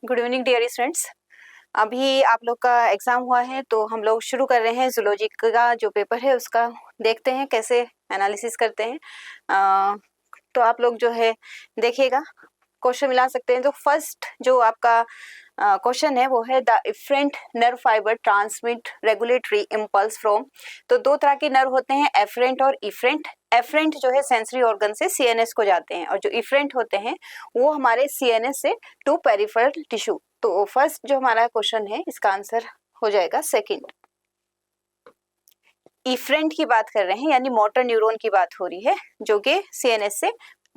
Good evening dear students. अभी आप लोग का एग्जाम हुआ है तो हम लोग शुरू कर रहे हैं जूलॉजी का जो पेपर है उसका देखते हैं कैसे एनालिसिस करते हैं। तो आप लोग जो है देखिएगा, क्वेश्चन मिला सकते हैं। तो फर्स्ट जो आपका क्वेश्चन है वो है the efferent nerve fibre transmit regulatory impulse from. तो दो तरह के नर्व होते हैं, एफरेंट और इफरेंट। एफरेंट जो है सेंसरी ऑर्गन से सीएनएस को जाते हैं और जो इफरेंट होते हैं वो हमारे सीएनएस से टू पेरिफेरल टिश्यू। तो फर्स्ट जो हमारा क्वेश्चन है इसका आंसर हो जाएगा सेकंड। इफरेंट की बात कर रहे हैं यानी मोटर न्यूरॉन की बात हो रही है जो कि सीएनएस से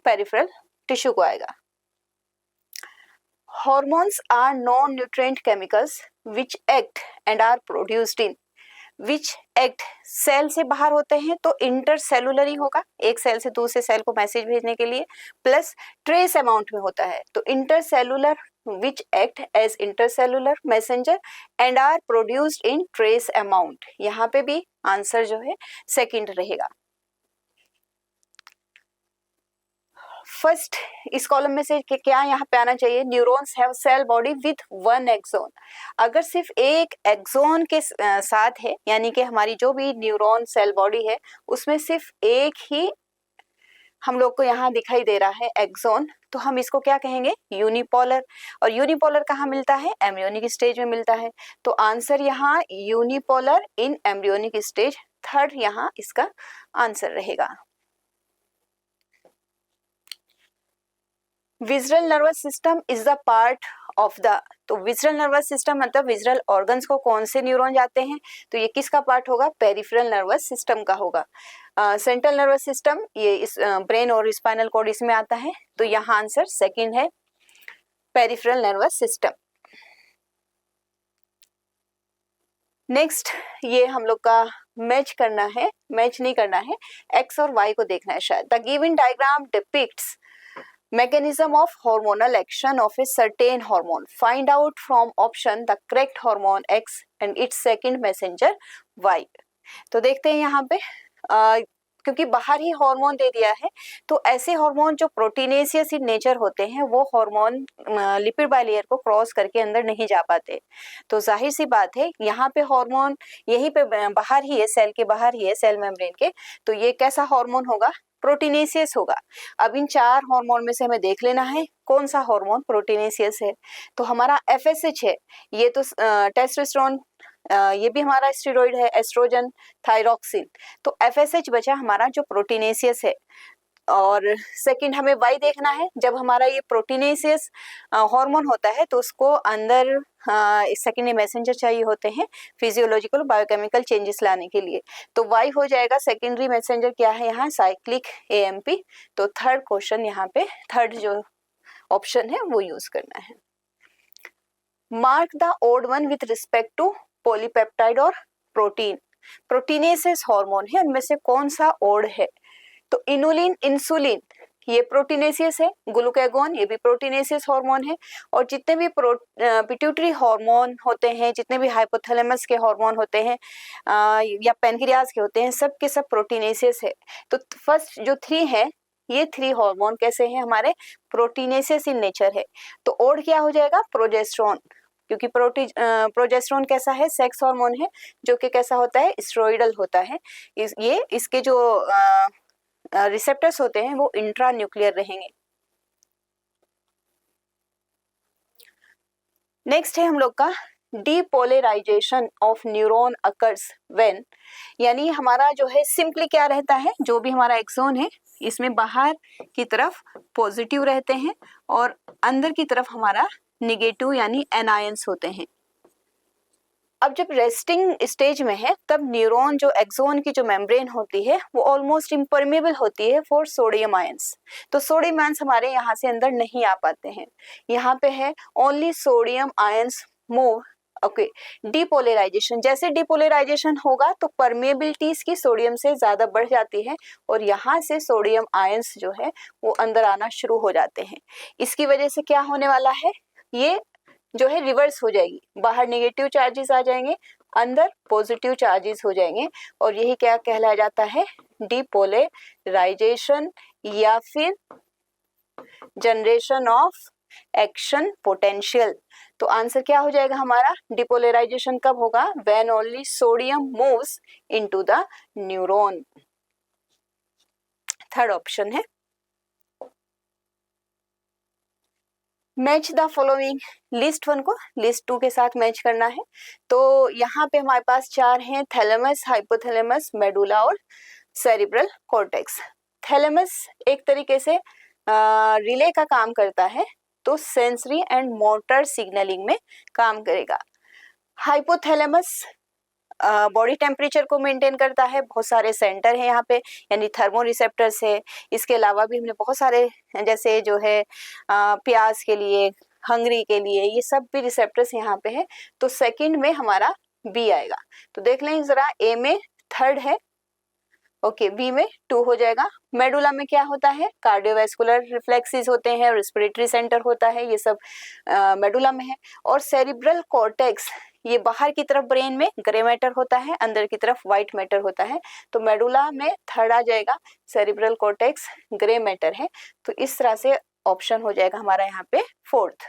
पेरिफेरल टिश्यू को आएगा। Hormones are non-nutrient chemicals which act and are produced in which act cell से बाहर होते हैं तो इंटरसेलुलर ही होगा, एक सेल से दूसरे सेल को मैसेज भेजने के लिए, प्लस ट्रेस अमाउंट में होता है तो intercellular which act as intercellular messenger and are produced in trace amount। यहाँ पे भी आंसर जो है सेकंड रहेगा। फर्स्ट इस कॉलम में से क्या यहाँ पे आना चाहिए, neurons have cell body with one axon. अगर सिर्फ एक एक्सोन के साथ है यानी कि हमारी जो भी न्यूरॉन सेल बॉडी है उसमें सिर्फ एक ही हम लोग को यहाँ दिखाई दे रहा है एक्सोन, तो हम इसको क्या कहेंगे, यूनिपोलर। और यूनिपोलर कहाँ मिलता है, एम्ब्रियोनिक स्टेज में मिलता है। तो आंसर यहाँ यूनिपोलर इन एम्ब्रियोनिक स्टेज, थर्ड यहाँ इसका आंसर रहेगा। Visceral nervous system is the part of the, तो विजरल नर्वस सिस्टम मतलब विजरल ऑर्गन्स को कौन से न्यूरॉन जाते हैं, तो ये किसका पार्ट होगा, पेरिफेरल नर्वस सिस्टम का होगा। सेंट्रल नर्वस सिस्टम ये इस ब्रेन और स्पाइनल कॉर्ड इसमें आता है, तो यहाँ आंसर सेकंड है, पेरिफेरल नर्वस सिस्टम। नेक्स्ट ये हम लोग का मैच करना है, मैच नहीं करना है, एक्स और वाई को देखना है शायद। The given diagram depicts mechanism of hormonal action of a certain hormone. Find out from option the correct hormone X and its second messenger Y। तो देखते हैं यहाँ पे क्योंकि बाहर ही हार्मोन दे दिया है तो ऐसे हार्मोन जो प्रोटीनेशियस इन नेचर होते हैं वो हार्मोन लिपिड बाइलेयर को क्रॉस करके अंदर नहीं जा पाते। तो जाहिर सी बात है यहाँ पे हार्मोन यहीं पे बाहर ही है, सेल के बाहर ही है, सेल मेम्ब्रेन के, तो ये कैसा हार्मोन होगा, प्रोटीनेशियस होगा। अब इन चार हार्मोन में से हमें देख लेना है कौन सा हार्मोन प्रोटीनेशियस है। तो हमारा एफएसएच है, ये तो टेस्टोस्टेरोन, ये भी हमारा स्टेरॉइड है, एस्ट्रोजन, थायरॉक्सिन। तो एफएसएच बचा हमारा जो प्रोटीनेशियस है। और सेकंड हमें वाई देखना है, जब हमारा ये प्रोटीनेशियस हार्मोन होता है तो उसको अंदर सेकेंडरी मैसेंजर चाहिए होते हैं फिजियोलॉजिकल बायोकेमिकल चेंजेस लाने के लिए। तो वाई हो जाएगा सेकेंडरी मैसेंजर, क्या है यहाँ, साइक्लिक एएमपी। तो थर्ड क्वेश्चन यहाँ पे थर्ड जो ऑप्शन है वो यूज करना है। Mark the odd one with respect to polypeptide और प्रोटीन। प्रोटीनेशियस हार्मोन है, उनमें से कौन सा ओड है, तो इनुलिन, इंसुलिन ये प्रोटीनेशियस है, ग्लूकागोन ये भी प्रोटीनेशियस हार्मोन है, और जितने भी पिट्यूटरी हार्मोन होते हैं, जितने भी हाइपोथैलेमस के हार्मोन होते हैं या पेनक्रियाज के होते हैं, सब के सब प्रोटीनेशियस है। तो फर्स्ट जो थ्री है ये थ्री हार्मोन कैसे हैं, हमारे प्रोटीनेशियस इन नेचर है। तो ओड क्या हो जाएगा, प्रोजेस्टेरोन, क्योंकि प्रोजेस्टेरोन कैसा है, सेक्स हार्मोन है जो कि कैसा होता है, स्टेरॉइडल होता है। ये इसके जो रिसेप्टर्स होते हैं वो इंट्रा न्यूक्लियर रहेंगे। नेक्स्ट है हम लोग का depolarization of neuron occurs when, यानी हमारा जो है सिंपली क्या रहता है, जो भी हमारा एक्सोन है इसमें बाहर की तरफ पॉजिटिव रहते हैं और अंदर की तरफ हमारा निगेटिव यानी एनायंस होते हैं। अब जब रेस्टिंग स्टेज में है तब न्यूरॉन जो एक्सोन की जो मेम्ब्रेन होती है वो ऑलमोस्ट इम्परमेबल होती है फॉर सोडियम आयंस। तो सोडियम आयंस हमारे यहाँ से अंदर नहीं आ पाते हैं, यहाँ पे है only sodium ions move. Okay, depolarization, जैसे डीपोलराइजेशन होगा तो परमेबिलिटी की सोडियम से ज्यादा बढ़ जाती है और यहाँ से सोडियम आयंस जो है वो अंदर आना शुरू हो जाते हैं। इसकी वजह से क्या होने वाला है, ये जो है रिवर्स हो जाएगी, बाहर नेगेटिव चार्जेस आ जाएंगे, अंदर पॉजिटिव चार्जेस हो जाएंगे, और यही क्या कहलाया जाता है, डीपोलराइजेशन या फिर जनरेशन ऑफ एक्शन पोटेंशियल। तो आंसर क्या हो जाएगा हमारा, डिपोलराइजेशन कब होगा, when only sodium moves into the neuron. Third option है। मैच द फॉलोइंग, लिस्ट 1 को लिस्ट 2 के साथ मैच करना है। तो यहाँ पे हमारे पास 4 हैं, थैलेमस, हाइपोथैलेमस, मेडुला और सेरिब्रल कॉर्टेक्स। थैलेमस एक तरीके से रिले का काम करता है, तो सेंसरी एंड मोटर सिग्नलिंग में काम करेगा। हाइपोथैलेमस बॉडी टेम्परेचर को मेंटेन करता है, बहुत सारे सेंटर हैं यहाँ पे, यानी थर्मो रिसेप्टर्स है। इसके अलावा भी हमने बहुत सारे, जैसे जो है प्यास के लिए, हंगरी के लिए, ये सब भी रिसेप्टर्स यहाँ पे है। तो सेकंड में हमारा बी आएगा। तो देख लें जरा, ए में थर्ड है, ओके, बी में 2 हो जाएगा। मेडुला में क्या होता है, कार्डियोवैस्कुलर रिफ्लेक्सेस होते हैं, रेस्पिरेटरी सेंटर होता है, ये सब मेडुला में है। और सेरिब्रल कॉर्टेक्स, ये बाहर की तरफ ब्रेन में ग्रे मैटर होता है, अंदर की तरफ व्हाइट मैटर होता है। तो मेडुला में थर्ड आ जाएगा, सेरिब्रल कॉर्टेक्स ग्रे मैटर है। तो इस तरह से ऑप्शन हो जाएगा हमारा यहाँ पे fourth.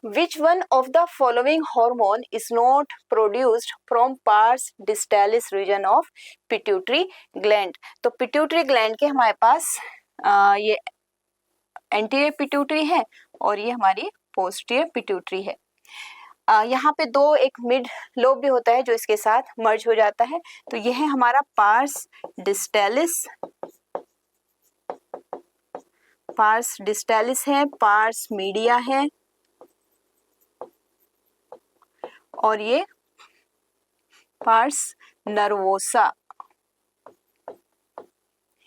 Which one of the following hormone is not produced from pars distalis region of pituitary gland? तो पिट्यूटरी ग्लैंड के हमारे पास ये एंटीरियर पिट्यूटरी है और ये हमारी पोस्टीरियर पिट्यूटरी है। यहाँ पे दो, एक मिड लोब भी होता है जो इसके साथ मर्ज हो जाता है। तो यह है हमारा पार्स डिस्टेलिस है, पार्स मीडिया है और ये पार्स नर्वोसा।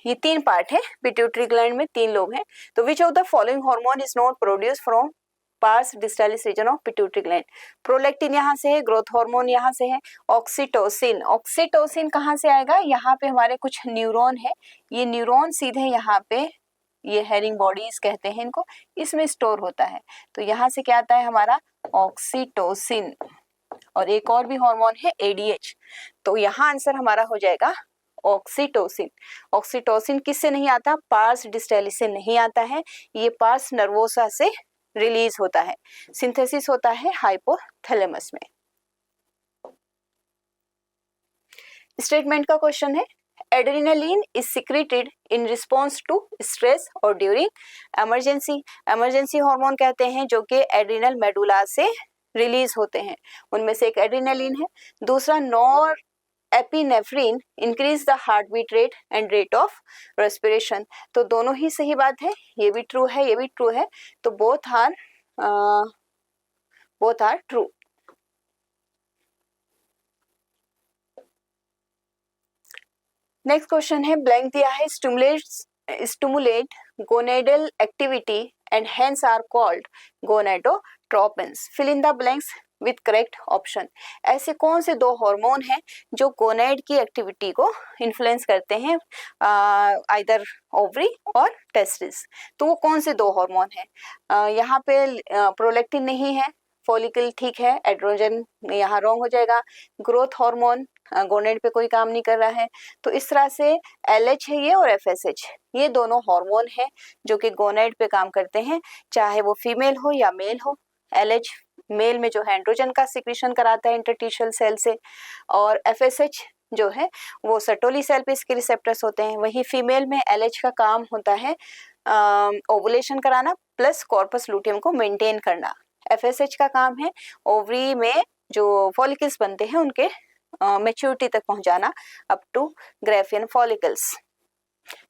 ये 3 पार्ट है, पिट्यूटरी ग्लैंड में 3 लोब हैं। तो which of the following hormone is not produce from pars distalis region of pituitary gland? Prolactin यहाँ से है, ग्रोथ हार्मोन यहाँ से है, ऑक्सीटोसिन कहाँ से आएगा, यहाँ पे हमारे कुछ न्यूरॉन है, ये न्यूरॉन सीधे यहाँ पे, ये हेरिंग बॉडीज कहते हैं इनको, इसमें स्टोर होता है। तो यहाँ से क्या आता है हमारा ऑक्सीटोसिन। और एक और भी हार्मोन है ADH। तो यहाँ आंसर हमारा हो जाएगा ऑक्सीटोसिन। ऑक्सीटोसिन किससे नहीं आता, पार्स डिस्टेलिस से नहीं आता है, ये पार्स नर्वोसा से रिलीज होता है, सिंथेसिस होता है हाइपोथैलेमस में। स्टेटमेंट का क्वेश्चन है, adrenaline is secreted in response to stress और ड्यूरिंग इमरजेंसी। इमरजेंसी हार्मोन कहते हैं जो कि एड्रिनल मेडुला से रिलीज होते हैं, उनमें से एक एड्रेनालिन है। दूसरा norepinephrine increase the heart beat rate and rate of respiration. तो दोनों ही सही बात है, ये भी ट्रू है, ये भी ट्रू है। तो both are true. Next question है, ब्लैंक दिया है, stimulate gonadal activity and hence are called gonadotropins. Fill in the blanks with correct option. ऐसे कौन से 2 हार्मोन हैं जो गोनेड की एक्टिविटी को इन्फ्लुएंस करते हैं, आइदर ओवरी और टेस्टिस? तो वो कौन से 2 हार्मोन हैं? यहाँ पे प्रोलैक्टिन नहीं है, फॉलिकल ठीक है, एड्रोजन यहाँ रॉन्ग हो जाएगा, ग्रोथ हार्मोन गोनेड पे कोई काम नहीं कर रहा है। तो इस तरह से LH है ये और FSH, ये दोनों हार्मोन हैं जो कि गोनेड पे काम करते हैं, चाहे वो फीमेल हो या मेल हो। LH मेल में जो है एंड्रोजन का सिक्रीशन कराता है इंटरस्टिशियल सेल से, और FSH जो है वो सर्टोली सेल पे इसके रिसेप्टर्स होते हैं। वही फीमेल में LH का काम होता है ओवुलेशन कराना प्लस कॉर्पस लूटियम को मेंटेन करना। FSH का काम है ओवरी में जो फॉलिकल्स बनते हैं उनके मैच्योरिटी तक पहुंचाना, अप टू ग्राफियन फॉलिकल्स।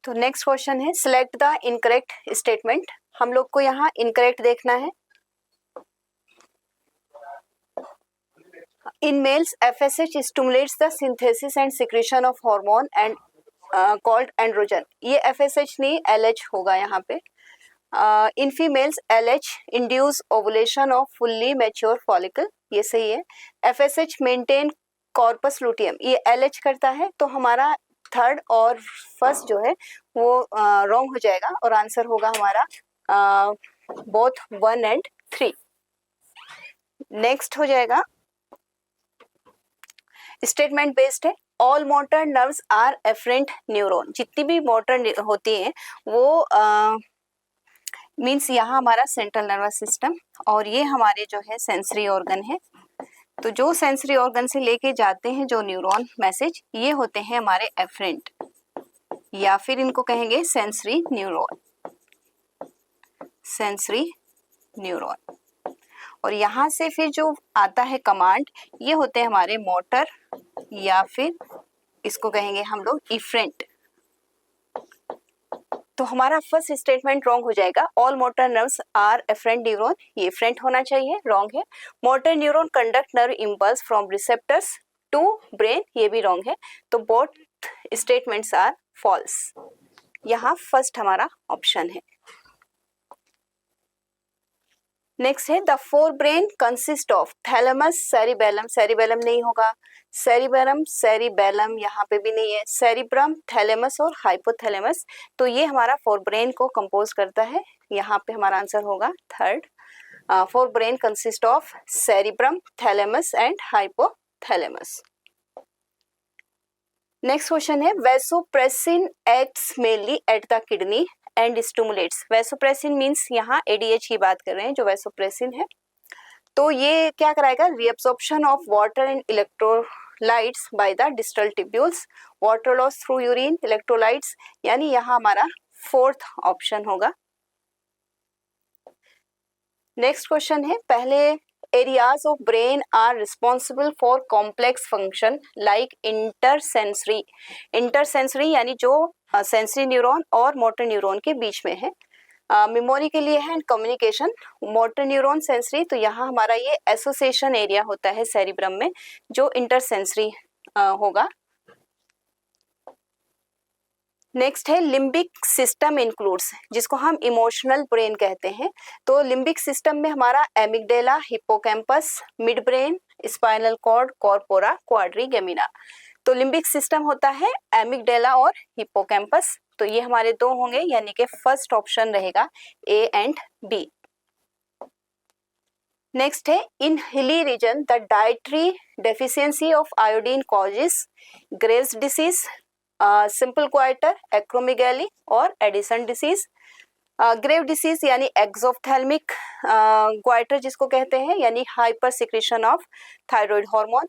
तो नेक्स्ट क्वेश्चन है, सिलेक्ट द इनकरेक्ट स्टेटमेंट। हम लोग को यहाँ इनकरेक्ट देखना है। In males, FSH stimulates the synthesis and secretion of hormone and called androgen. ये FSH नहीं, LH होगा यहाँ पे। In females, LH induce ovulation of fully mature follicle, ये सही है। FSH maintain corpus luteum, ये LH करता है। तो हमारा थर्ड और फर्स्ट जो है वो रॉन्ग हो जाएगा और आंसर होगा हमारा बोथ 1 and 3। नेक्स्ट हो जाएगा, स्टेटमेंट बेस्ड है। All motor nerves are efferent neuron. जितनी भी मोटर होती हैं वो मीन्स यहाँ हमारा सेंट्रल नर्वस सिस्टम और ये हमारे जो है सेंसरी ऑर्गन है। तो जो सेंसरी ऑर्गन से लेके जाते हैं जो न्यूरॉन मैसेज, ये होते हैं हमारे एफरेंट, या फिर इनको कहेंगे सेंसरी न्यूरॉन, सेंसरी न्यूरॉन। और यहाँ से फिर जो आता है कमांड, ये होते हैं हमारे मोटर, या फिर इसको कहेंगे हम लोग इफरेंट। तो हमारा फर्स्ट स्टेटमेंट रॉन्ग हो जाएगा, all motor nerves are efferent neuron, ये एफरेंट होना चाहिए, रॉन्ग है। Motor neuron conduct nerve impulse from receptors to brain, ये भी रॉन्ग है। तो बोथ स्टेटमेंट्स आर फॉल्स। यहाँ फर्स्ट हमारा ऑप्शन है। नेक्स्ट है the forebrain consist of thalamus, cerebellum, cerebellum नहीं होगा, सेरिबेलम, सेरिबेलम यहाँ पे भी नहीं है, सेरिब्रम, थैलेमस और हाइपोथैलेमस। तो ये हमारा फोर ब्रेन को कंपोज करता है। यहाँ पे हमारा आंसर होगा third. Forebrain consist of cerebrum, thalamus and hypothalamus. Next question है vasopressin acts mainly at the kidney and stimulates. Vasopressin means यहाँ एडीएच की बात कर रहे हैं, जो वैसोप्रेसिन है तो ये क्या कराएगा, reabsorption of water and electrolytes by the distal tubules, water loss through urine, electrolytes, यानी यहाँ हमारा फोर्थ ऑप्शन होगा। नेक्स्ट क्वेश्चन है पहले areas of brain are responsible for complex function like intersensory, intersensory यानी जो सेंसरी न्यूरॉन और motor neuron के बीच में है, मेमोरी के लिए है and communication. Motor neuron sensory, तो यहाँ हमारा ये एसोसिएशन एरिया होता है सेरिब्रम में, जो इंटरसेंसरी होगा। नेक्स्ट है लिम्बिक सिस्टम इंक्लूड्स, जिसको हम इमोशनल ब्रेन कहते हैं। तो लिम्बिक सिस्टम में हमारा amygdala, hippocampus, midbrain, spinal cord, corpora, quadrigemina. तो लिम्बिक सिस्टम होता है एमिगडेला और हिप्पोकैम्पस। तो ये हमारे दो होंगे, यानी कि फर्स्ट ऑप्शन रहेगा ए एंड बी। नेक्स्ट है in hilly region the dietary deficiency of iodine causes Graves disease, simple goitre, acromegaly और एडिसन डिसीज। ग्रेव डिसीज यानी एक्सोफ्थैल्मिक क्वाइटर जिसको कहते हैं, यानी hyper secretion of thyroid hormone.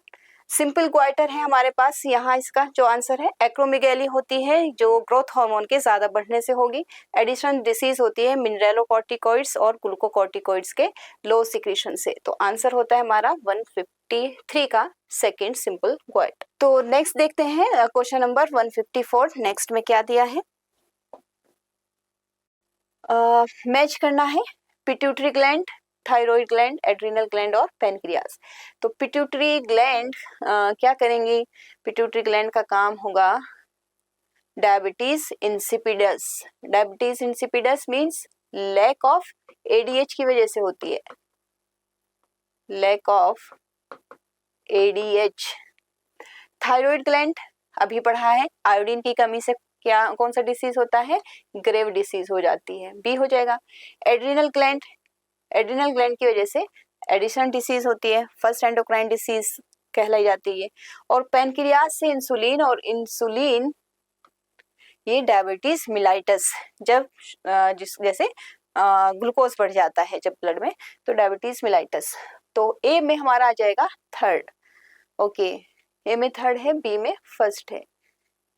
Simple goitre है हमारे पास, यहाँ इसका जो आंसर है। एक्रोमेगाली होती है जो ग्रोथ हार्मोन के ज्यादा बढ़ने से होगी। एडिशन डिसीज होती है मिनरलोकॉर्टिकॉइड्स और ग्लूकोकॉर्टिकॉइड्स के लो सिक्रेशन से। तो आंसर होता है हमारा 153 का सेकेंड सिंपल क्वाइटर। तो नेक्स्ट देखते हैं क्वेश्चन नंबर 154। नेक्स्ट में क्या दिया है, मैच करना है pituitary gland, thyroid gland, adrenal gland और पेनक्रियास। तो पिट्यूटरी ग्लैंड क्या करेंगी, पिट्यूटरी ग्लैंड का काम होगा diabetes insipidus. Diabetes insipidus means lack of ADH की वजह से होती है, lack of ADH. Thyroid gland अभी पढ़ा है, आयोडीन की कमी से क्या कौन सा डिसीज होता है, ग्रेव डिसीज हो जाती है, बी हो जाएगा। एड्रिनल ग्लैंड, एड्रिनल ग्लैंड की वजह से एडिशन डिसीज होती है, फर्स्ट एंडोक्राइन डिसीज कहलाई जाती है। और पेनक्रियास से इंसुलिन, और इंसुलिन ये डायबिटीज मिलाइटस, जब जैसे ग्लूकोज बढ़ जाता है जब ब्लड में, तो डायबिटीज मिलाइटस। तो ए में हमारा आ जाएगा थर्ड। ओके, ए में थर्ड है, बी में फर्स्ट है,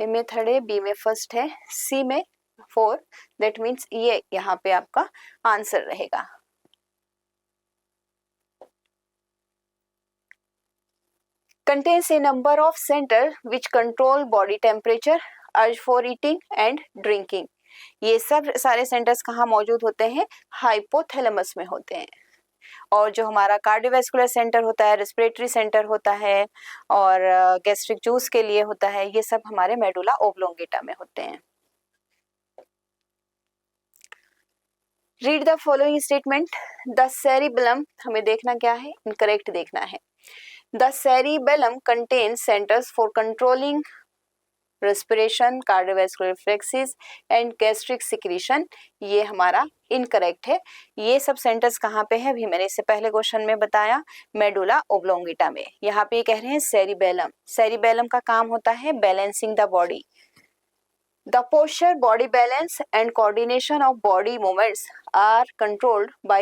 ए में थर्ड है, बी में फर्स्ट है, सी में फोर, दैट मीन्स ये यहाँ पे आपका आंसर रहेगा। Contains a number of center which control body temperature, urge for eating and drinking. ये सब सारे सेंटर्स कहाँ मौजूद होते हैं, हाइपोथैलेमस में होते हैं। और जो हमारा कार्डियोवैस्कुलर सेंटर होता है, रेस्पिरेटरी सेंटर होता है और गैस्ट्रिक जूस के लिए होता है, ये सब हमारे मेडुला ओब्लोंगेटा में होते हैं। Read the following statement. The cerebellum, हमें देखना क्या है, इनकरेक्ट देखना है। The cerebellum contains centers for controlling respiration, cardiovascular reflexes and gastric secretion, ये हमारा इनकरेक्ट है। ये सब सेंटर्स कहाँ पे है, अभी मैंने इससे पहले क्वेश्चन में बताया, मेडुला ओब्लोंगेटा में। यहाँ पे कह रहे हैं सेरिबेलम। सेरिबेलम का काम होता है balancing the body. The posture, body balance and coordination of body movements are controlled by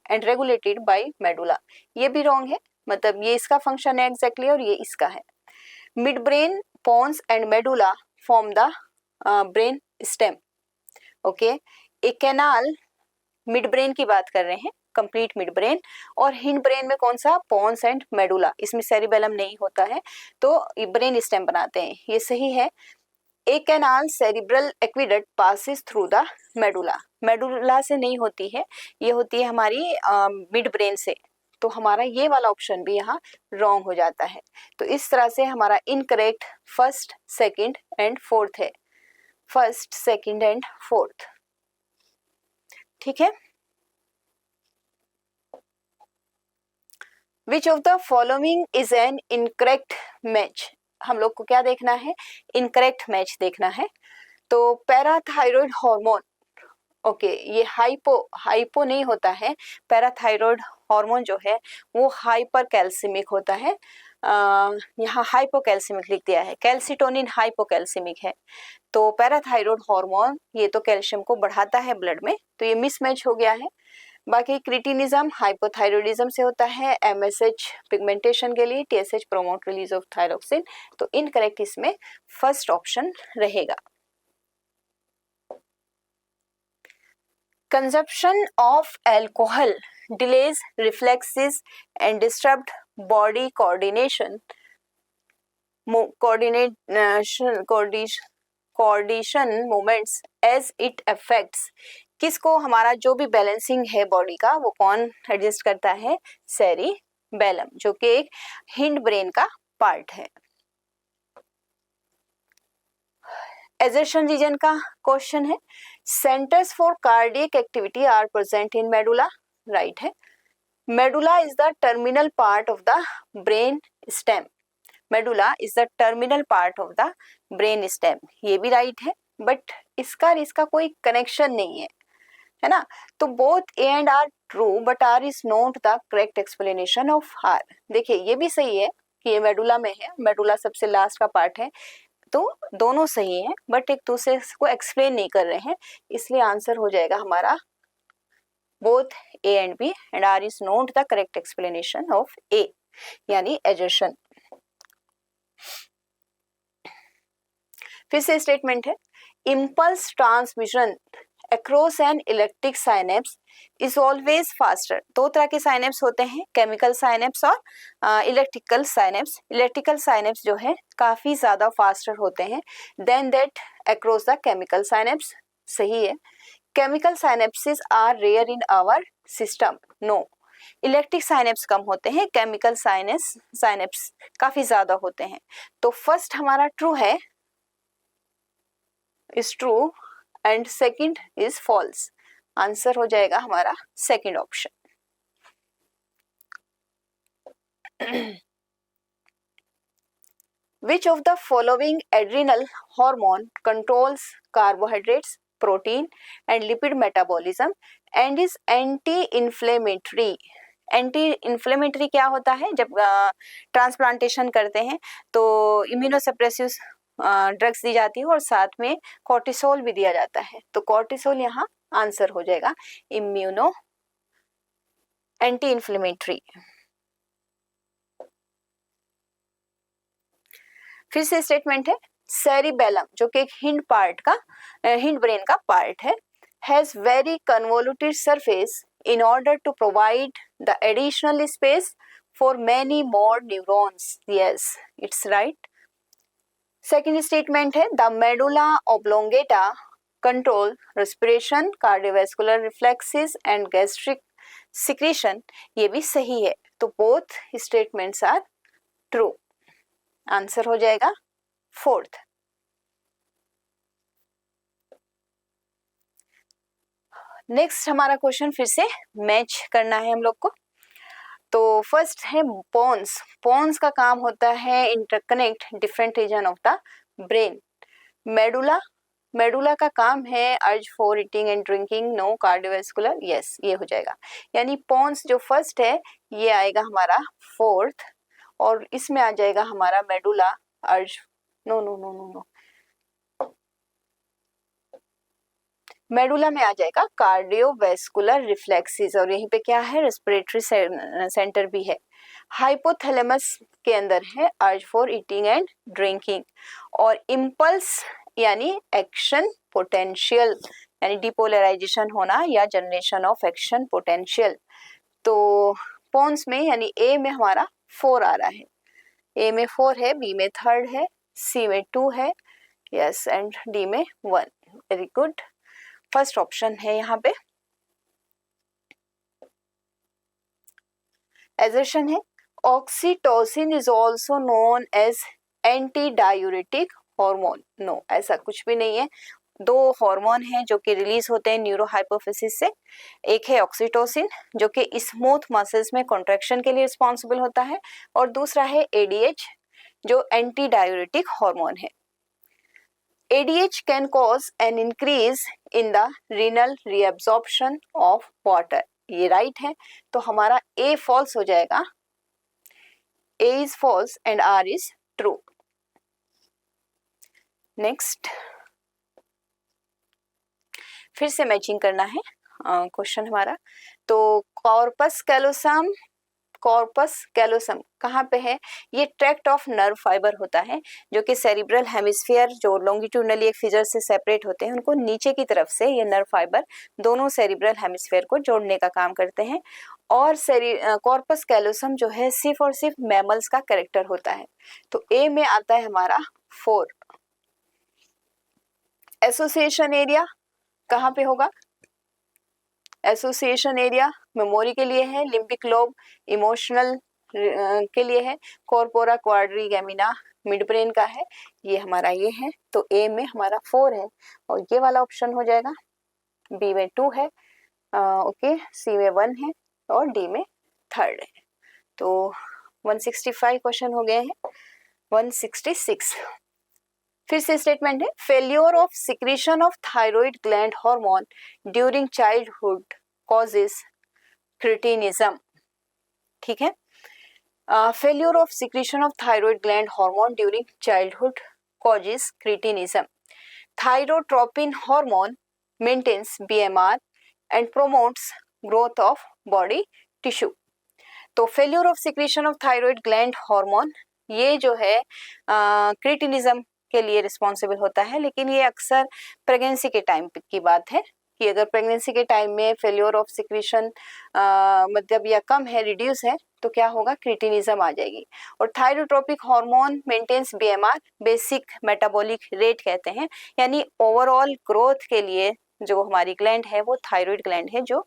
and regulated by medulla. ये भी wrong है, मतलब ये इसका फंक्शन है एग्जैक्टली और ये इसका है। Mid brain, pons and medulla form the brain stem. Okay, एक कैनाल मिड ब्रेन की बात कर रहे हैं, कंप्लीट मिड ब्रेन, और हिंड ब्रेन में कौन सा, पॉन्स एंड मेडुला, इसमें सेरिबेलम नहीं होता है, तो ब्रेन स्टेम बनाते हैं, ये सही है। एक canal cerebral aqueduct passes through the medulla, medulla से नहीं होती है, ये होती है हमारी मिड ब्रेन से, तो हमारा ये वाला ऑप्शन भी यहाँ रॉन्ग हो जाता है। तो इस तरह से हमारा incorrect first, second and fourth है, फर्स्ट, सेकंड एंड फोर्थ, ठीक है। विच of the following is an incorrect match, हम लोग को क्या देखना है, इनकरेक्ट मैच देखना है। तो पैराथायरॉयड हार्मोन, ओके, ये हाइपो नहीं होता है, पैराथायरॉयड हार्मोन जो है वो हाइपर कैल्सिमिक होता है, यहाँ हाइपोकैल्सिमिक लिख दिया है, कैल्सिटोनिन हाइपोकैल्सिमिक है, तो पैराथायरॉयड हार्मोन ये तो कैल्शियम को बढ़ाता है ब्लड में, तो ये मिसमैच हो गया है। बाकी क्रिटिनिज्म हाइपोथायरॉयडिज्म से होता है, एमएसएच पिगमेंटेशन के लिए, TSH promote release of thyroxine, तो इनकरेक्ट इसमें फर्स्ट ऑप्शन रहेगा। Consumption of alcohol delays reflexes and disturbed body coordination movements as it affects, किसको, हमारा जो भी बैलेंसिंग है बॉडी का वो कौन एडजस्ट करता है, सेरिबेलम, जो कि एक हिंड ब्रेन का पार्ट है। एजर्शन रीजन का क्वेश्चन है, centres for cardiac activity are present in medulla, right है। Medulla is the terminal part of the brain stem, medulla is the terminal part of the brain stem, ये भी right है, but इसका कोई connection नहीं है ना। तो both A and R true but R is not the correct explanation of R. देखिए ये भी सही है कि ये मेडुला में है, मेडुला सबसे लास्ट का पार्ट है, तो दोनों सही है, बट एक दूसरे को एक्सप्लेन नहीं कर रहे हैं, इसलिए आंसर हो जाएगा हमारा both A and B and R is not the correct explanation of A, यानी एजर्शन। फिर से स्टेटमेंट है, impulse transmission across an electric synapse is always faster. दो तरह के साइनेप्स होते हैं, केमिकल साइनेप्स और इलेक्ट्रिकल साइनेप्स। इलेक्ट्रिकल साइनेप्स जो है काफी ज्यादा फास्टर होते हैं than that across the chemical synapse, सही है। Chemical synapses are rare in our system, no. Electric synapse कम होते हैं, केमिकल साइनेप्स काफी ज्यादा होते हैं, तो फर्स्ट हमारा ट्रू है, is true and second is false, answer हो जाएगा हमारा second option. Which of the following adrenal hormone controls carbohydrates, protein and lipid metabolism and is anti inflammatory. Anti inflammatory क्या होता है, जब ट्रांसप्लांटेशन करते हैं तो इम्यूनोसप्रेसिव ड्रग्स दी जाती है और साथ में कॉर्टिसोल भी दिया जाता है, तो कॉर्टिसोल यहाँ आंसर हो जाएगा इम्यूनो एंटी इन्फ्लेमेटरी। फिर से स्टेटमेंट है, सेरिबेलम जो कि एक हिंड ब्रेन का पार्ट है, has very convoluted surface in order to provide the additional space for many more neurons. Yes, it's right. Second statement है, the medulla oblongata control respiration, cardiovascular reflexes and gastric secretion. ये भी सही है, तो both statements are true. Answer हो जाएगा fourth. Next हमारा question फिर से मैच करना है हम लोग को। तो फर्स्ट है पोन्स। पोन्स का काम होता है interconnect different region of the brain. Medulla, medulla का काम है urge for eating and drinking, no. Cardiovascular, yes, ये हो जाएगा। यानी पोन्स जो फर्स्ट है ये आएगा हमारा फोर्थ, और इसमें आ जाएगा हमारा medulla urge, no no no no no, medulla में आ जाएगा कार्डियोवैस्कुलर रिफ्लेक्सेस, और यहीं पे क्या है, रेस्पिरेटरी सेंटर भी है। हाइपोथैलेमस के अंदर है urge for eating and drinking, और इम्पल्स यानी एक्शन पोटेंशियल, यानी डिपोलराइजेशन होना या जनरेशन ऑफ एक्शन पोटेंशियल। तो पोन्स में यानी ए में हमारा 4 आ रहा है, ए में 4 है, बी में 3rd है, सी में 2 है, यस, एंड डी में 1। वेरी गुड, फर्स्ट ऑप्शन है यहाँ पे। एजर्शन है oxytocin is also known as anti diuretic hormone. No, ऐसा कुछ भी नहीं है। 2 हार्मोन हैं जो कि रिलीज होते हैं न्यूरो हाइपोफिसिस से। एक है ऑक्सीटोसिन जो कि स्मूथ मसल्स में कॉन्ट्रैक्शन के लिए रिस्पॉन्सिबल होता है, और दूसरा है एडीएच जो एंटी डायूरेटिक हार्मोन है। ADH can cause an increase in the renal reabsorption of water। ये राइट है, तो हमारा A फॉल्स हो जाएगा, A is false and R is true। Next, फिर से मैचिंग करना है क्वेश्चन हमारा। तो कॉर्पस कैलोसम, कॉर्पस कैलोसम कहाँ पे है, ये ट्रैक्ट ऑफ नर्व फाइबर होता है जो कि सेरिब्रल हेमिस्फीयर जो लॉन्गिट्यूडनली एक फिजर से सेपरेट होते हैं, उनको नीचे की तरफ से ये नर्व फाइबर दोनों सेरिब्रल हेमिस्फीयर को जोड़ने का काम करते हैं। और कॉर्पस कैलोसम जो है सिर्फ और सिर्फ मैमल्स का कैरेक्टर होता है। तो ए में आता है हमारा 4। एसोसिएशन एरिया कहाँ पे होगा, एसोसिएशन एरिया मेमोरी के लिए है, लिम्बिक लोब इमोशनल के लिए है, कॉर्पोरा क्वाड्रिगेमिना मिड ब्रेन का है, ये हमारा ये है। तो ए में हमारा 4 है, और ये वाला ऑप्शन हो जाएगा। बी में 2 है, ओके, सी में 1 है, और डी में 3rd है। तो 165 क्वेश्चन हो गए हैं। 166 फिर से स्टेटमेंट है, failure of secretion of thyroid gland hormone during childhood causes cretinism. ठीक है, failure of secretion of thyroid gland hormone during childhood causes cretinism. Thyrotropin hormone maintains BMR and promotes growth of body tissue. तो failure of secretion of thyroid gland hormone ये जो है cretinism के लिए responsible होता है, लेकिन ये अक्सर प्रेगनेंसी के टाइम की बात है कि अगर प्रेगनेंसी के टाइम में फेल्योर ऑफ सिक्रीशन मतलब या कम है, रिड्यूस है, तो क्या होगा, क्रिटिनिज्म आ जाएगी। और thyrotropic hormone maintains BMR, basic metabolic rate कहते हैं, यानी ओवरऑल ग्रोथ के लिए जो हमारी ग्लैंड है वो थायराइड ग्लैंड है जो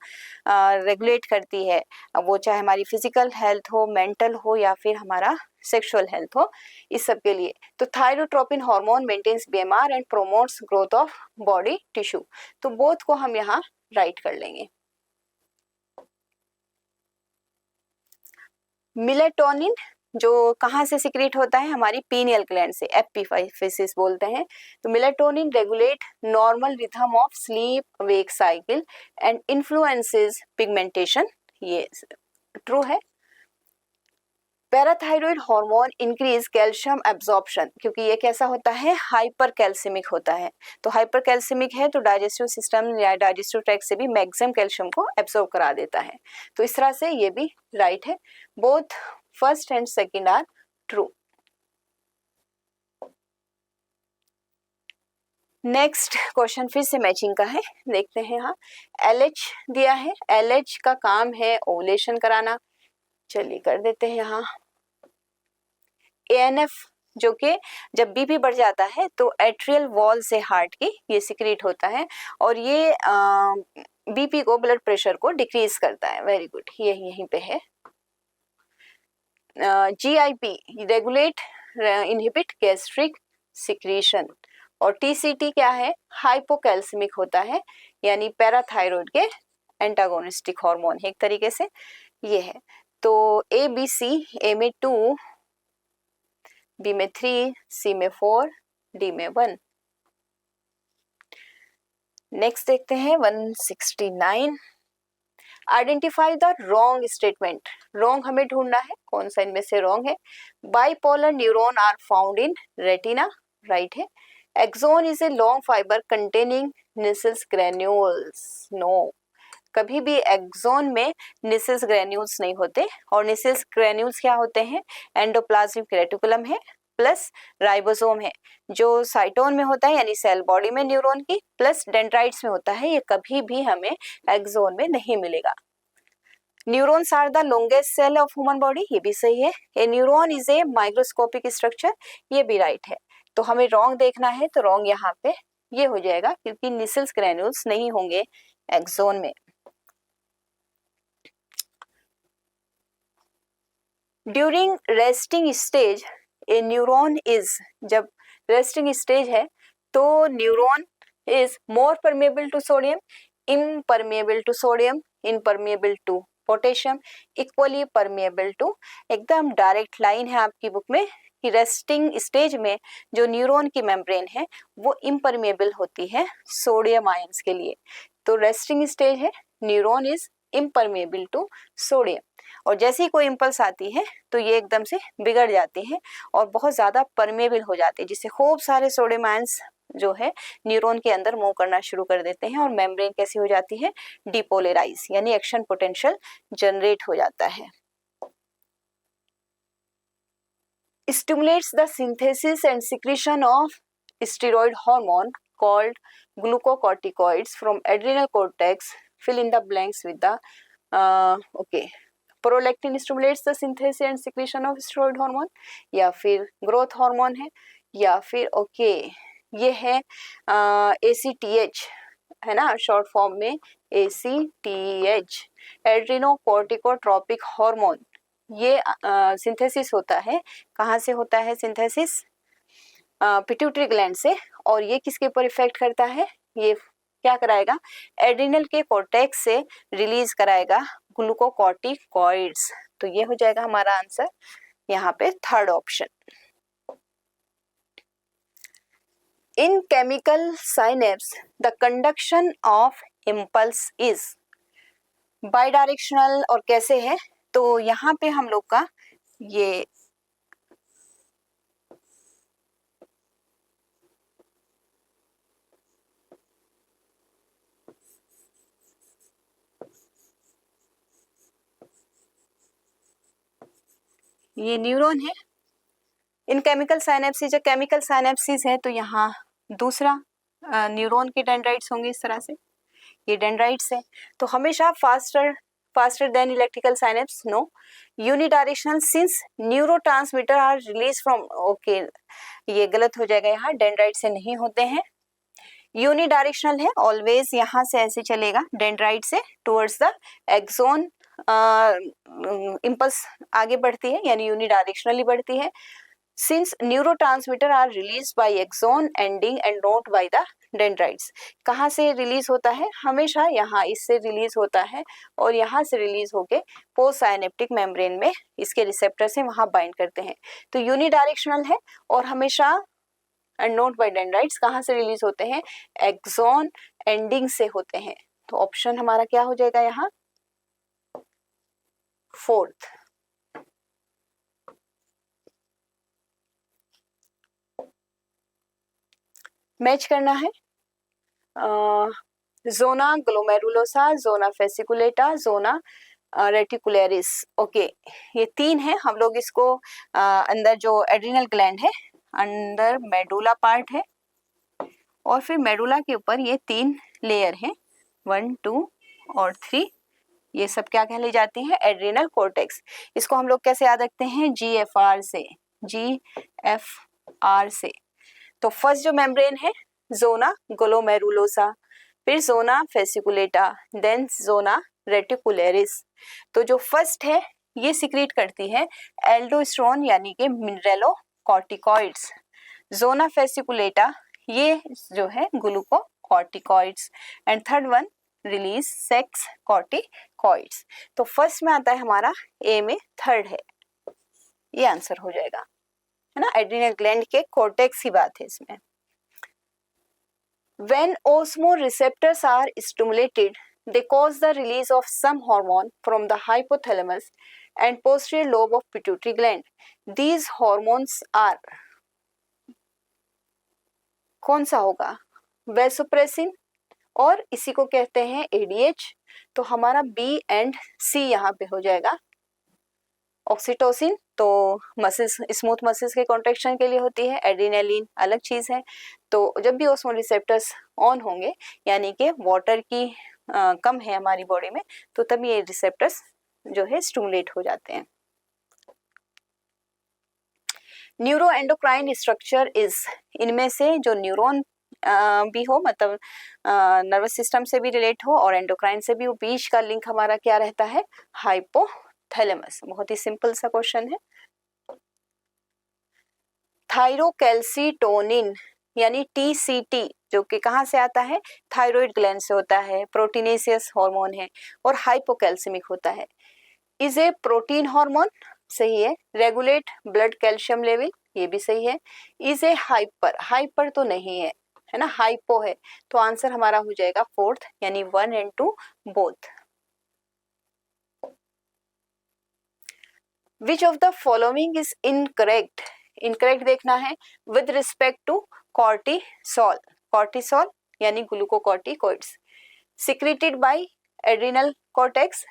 रेगुलेट करती है, वो चाहे हमारी फिजिकल हेल्थ हो, मेंटल हो, या फिर हमारा सेक्सुअल हेल्थ हो, इस सब के लिए। तो thyrotropin hormone maintains BMR and promotes growth of body tissue. तो बोथ को हम यहाँ राइट कर लेंगे। मेलेटोनिन जो कहाँ से सिक्रेट होता है, हमारी पीनियल ग्लैंड से, एपिफाइसिस बोलते हैं। तो melatonin regulate normal rhythm of sleep wake cycle and influences pigmentation, ये ट्रू है। Parathyroid hormone increase calcium absorption, क्योंकि ये कैसा होता है, हाइपर कैल्सिमिक होता है। तो हाइपर कैल्सिमिक है तो डाइजेस्टिव सिस्टम या डाइजेस्टिव ट्रैक्ट से भी मैक्सिमम कैल्शियम को एब्जॉर्ब करा देता है। तो इस तरह से ये भी राइट है। Both first and second are true. Next question फिर से मैचिंग का है, देखते हैं। यहाँ LH दिया है, LH का काम है ओवुलेशन कराना, चलिए कर देते हैं। यहाँ ANF जो कि जब बीपी बढ़ जाता है तो एट्रियल वॉल से हार्ट की ये सिक्रीट होता है, और ये बीपी को, ब्लड प्रेशर को डिक्रीज करता है। वेरी गुड, ये यहीं पे है। GIP regulate inhibit gastric secretion, और TCT क्या है, हाइपोकैल्सिमिक होता है, यानी पैराथायरॉयड के एंटागोनिस्टिक हार्मोन है एक तरीके से, ये है। तो ABC, A में 2, B में 3, C में 4, डी में 1। नेक्स्ट देखते हैं 169, identify the wrong statement. Wrong हमें ढूंढना है, कौन सा इनमें से रॉन्ग है। Bipolar neuron are found in retina, right है। Axon is a long fibre containing Nissl's granules, no, कभी भी एक्सोन में निसेल्स ग्रेन्यूल्स नहीं होते। और निसेल्स ग्रेन्यूल्स क्या होते हैं, एंडोप्लाज्मिक रेटिकुलम है प्लस राइबोसोम है, जो साइटोन में होता है यानी सेल बॉडी में न्यूरॉन की, प्लस डेंड्राइट्स में होता है, ये कभी भी हमें एक्सोन में नहीं मिलेगा। Neurons are the longest cell of human body, ये भी सही है। A neuron is a microscopic structure, ये भी राइट है। तो हमें रॉन्ग देखना है, तो रॉन्ग यहाँ पे ये हो जाएगा, क्योंकि निसेल्स ग्रेन्यूल्स नहीं होंगे एक्सोन में। During resting stage a neuron is, जब रेस्टिंग स्टेज है तो neuron is more permeable to sodium, impermeable to sodium, impermeable to potassium, equally permeable to. एकदम डायरेक्ट लाइन है आपकी बुक में कि रेस्टिंग स्टेज में जो न्यूरॉन की मेम्ब्रेन है वो इम्परमेबल होती है सोडियम आयंस के लिए। तो रेस्टिंग स्टेज है, neuron is impermeable to sodium, और जैसे ही कोई इम्पल्स आती है तो ये एकदम से बिगड़ जाती है और बहुत ज़्यादा परमेबल हो जाते हैं, जिससे खूब सारे सोडियम आयंस जो है न्यूरॉन के अंदर मूव करना शुरू कर देते हैं और मेम्ब्रेन कैसी हो जाती है, डिपोलराइज, यानी एक्शन पोटेंशियल जनरेट हो जाता है। Stimulates the synthesis and secretion of steroid hormone called glucocorticoids from adrenal cortex, fill in the blanks with the okay. Prolactin stimulates the synthesis and secretion of steroid hormone, या फिर growth hormone है, या फिर okay ये है ACTH है ना, short form में ACTH, एड्रिनोकोर्टिकोट्रोपिक हार्मोन। ये सिंथेसिस होता है, कहाँ से होता है सिंथेसिस, पिट्यूटरी ग्लैंड से। और ये किसके ऊपर इफेक्ट करता है, ये क्या कराएगा, एड्रिनल के कॉर्टेक्स से रिलीज कराएगा ग्लूकोकॉर्टिकॉइड्स। तो ये हो जाएगा हमारा आंसर यहाँ पे third option. In chemical synapse the conduction of impulse is bidirectional, और कैसे है, तो यहाँ पे हम लोग का ये न्यूरॉन है, इन केमिकल साइनेप्सिस, जो केमिकल साइनेप्सिस है तो यहाँ दूसरा न्यूरॉन के डेंड्राइट्स होंगे इस तरह से, ये डेंड्राइट्स है। तो हमेशा faster than electrical synapse, no. Unidirectional since neurotransmitter are release from, okay ये गलत हो जाएगा, यहाँ डेंड्राइट से नहीं होते हैं। यूनिडायरेक्शनल है, ऑलवेज यहाँ से ऐसे चलेगा, डेंड्राइट से टुवर्ड्स द एक्सोन इम्पल्स आगे बढ़ती है, यानी यूनिडायरेक्शनली बढ़ती है। Since neurotransmitter are release by axon ending and not by the dendrites, कहाँ से रिलीज होता है, हमेशा यहाँ इससे रिलीज होता है और यहाँ से रिलीज होके पोस्ट साइनेप्टिक मेम्ब्रेन में इसके रिसेप्टर से वहाँ बाइंड करते हैं। तो यूनिडायरेक्शनल है और हमेशा एंड नॉट बाय डेंड्राइट्स कहाँ से रिलीज होते हैं, एक्सोन एंडिंग से होते हैं। तो ऑप्शन हमारा क्या हो जाएगा यहाँ, फोर्थ। मैच करना है zona glomerulosa, zona fasciculata, zona reticularis, okay ये तीन है। हम लोग इसको अंदर जो एड्रिनल ग्लैंड है अंदर मेडुला पार्ट है, और फिर मेडुला के ऊपर ये तीन लेयर हैं 1 2 और 3, ये सब क्या कहली जाती है, एड्रिनल कॉर्टेक्स। इसको हम लोग कैसे याद रखते हैं, GFR से, GFR से। तो फर्स्ट जो मेम्ब्रेन है जोना ग्लोमेरुलोसा, फिर zona fasciculata, then zona reticularis. तो जो फर्स्ट है ये सिक्रीट करती है एल्डोस्टेरोन यानी कि मिनरेलोकॉर्टिकॉइड्स। जोना फेसिकुलेटा ये जो है glucocorticoids, and third one release sex corticoids. तो फर्स्ट में आता है हमारा, ए में थर्ड है, ये आंसर हो जाएगा। है ना, एड्रिनल ग्लैंड के कॉर्टेक्स की बात है इसमें। When osmoreceptors are stimulated, they cause the release of some hormone from the hypothalamus and posterior lobe of pituitary gland. These hormones are, कौन सा होगा, वेसोप्रेसिन और इसी को कहते हैं ADH। तो हमारा बी एंड सी यहाँ पे हो जाएगा। ऑक्सीटोसिन तो मसल्स, स्मूथ मसल्स के कॉन्ट्रैक्शन के लिए होती है, एड्रेनालिन अलग चीज है। तो जब भी ऑस्मो रिसेप्टर्स ऑन होंगे, यानी कि वाटर की कम है हमारी बॉडी में, तो तब ये रिसेप्टर्स जो है स्टिमुलेट हो जाते हैं। न्यूरो एंडोक्राइन स्ट्रक्चर इज, इनमें से जो न्यूरॉन भी हो, मतलब नर्वस सिस्टम से भी रिलेट हो और एंडोक्राइन से भी, वो बीच का लिंक हमारा क्या रहता है, हाइपोथैलेमस। बहुत ही सिंपल सा क्वेश्चन है। थायरोकैल्सिटोनिन यानी TCT, जो कि कहाँ से आता है, थायराइड ग्लैंड से होता है, प्रोटीनेसियस हार्मोन है और हाइपोकैल्सिमिक होता है। इज ए प्रोटीन हार्मोन, सही है। रेगुलेट ब्लड कैल्शियम लेवल, ये भी सही है। इज ए हाइपर, हाइपर तो नहीं है, है ना, हाइपो है। तो आंसर हमारा हो जाएगा फोर्थ, यानी 1 and 2 both. Which of the following is incorrect, incorrect देखना है with respect to cortisol. Cortisol यानी glucocorticoids, secreted by adrenal cortex,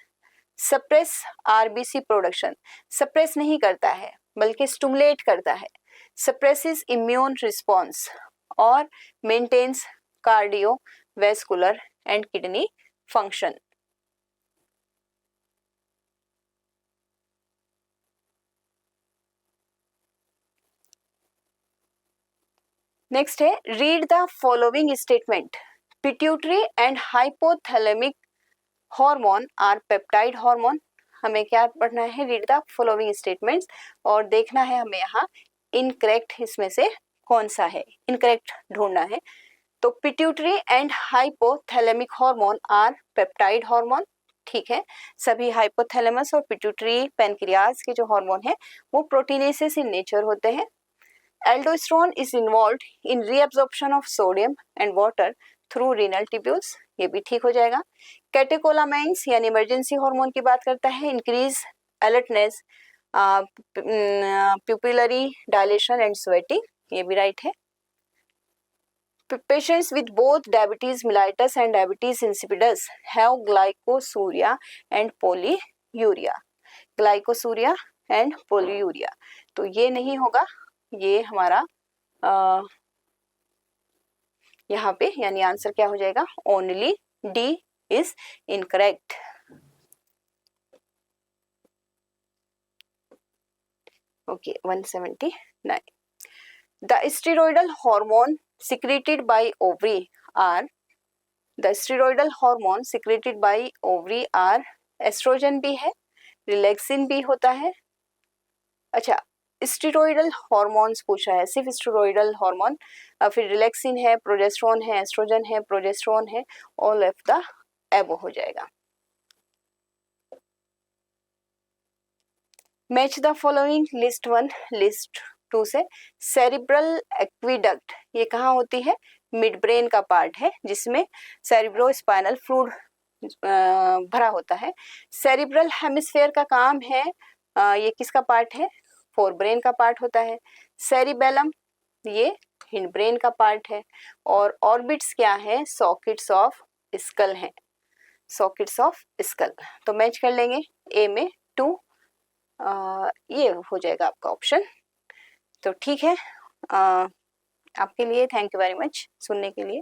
suppress RBC production, suppress नहीं करता है बल्कि स्टिमुलेट करता है, सप्रेसिस इम्यून रिस्पॉन्स और maintains cardiovascular and kidney function. Next है, read the following statement. Pituitary and hypothalamic hormone are peptide hormone. हमें क्या पढ़ना है, रीड द फॉलोइंग स्टेटमेंट्स, और देखना है हमें यहाँ इनकरेक्ट इसमें से कौन सा है, इनकरेक्ट ढूंढना है। तो pituitary and hypothalamic hormone are peptide hormone, ठीक है। सभी हाइपोथैलेमस और पिट्यूटरी पैनक्रियाज के जो हार्मोन है वो प्रोटीनेसिस इन नेचर होते हैं। Aldosterone is involved in reabsorption of sodium and water through renal tubules, ये भी ठीक हो जाएगा। कैटेकोलामाइंस यानी इमरजेंसी हार्मोन की बात करता है, increase alertness, pupillary dilation and sweating, ये भी राइट है। Patients with both diabetes mellitus and diabetes insipidus have glycosuria and polyuria, glycosuria and polyuria, तो ये नहीं होगा, ये हमारा यहाँ पे यानी आंसर क्या हो जाएगा, only D is incorrect। Okay 179। The steroidal hormone secreted by ovary are, the steroidal hormone secreted by ovary are, estrogen भी है, रिलैक्सिन भी होता है। अच्छा, स्टेरॉइडल हार्मोन्स पूछा है, सिर्फ स्टेरॉइडल हार्मोन, फिर रिलैक्सिन है, प्रोजेस्टेरोन है, एस्ट्रोजन है, प्रोजेस्टेरोन है, ऑल ऑफ द एबो हो जाएगा। Match the following, list 1 list 2 से। सेरिब्रल एक्विडक्ट, ये कहाँ होती है, मिड ब्रेन का पार्ट है जिसमें सेरिब्रो स्पाइनल फ्लूइड भरा होता है। सेरिब्रल हेमिस्फेयर का काम है, ये किसका पार्ट है, फोर ब्रेन का पार्ट होता है। सेरिबेलम ये हिंड ब्रेन का पार्ट है। और ऑर्बिट्स क्या है, सॉकेट्स ऑफ स्कल हैं, सॉकेट्स ऑफ स्कल। तो मैच कर लेंगे ए में 2, ये हो जाएगा आपका ऑप्शन। तो ठीक है, आपके लिए थैंक यू वेरी मच सुनने के लिए।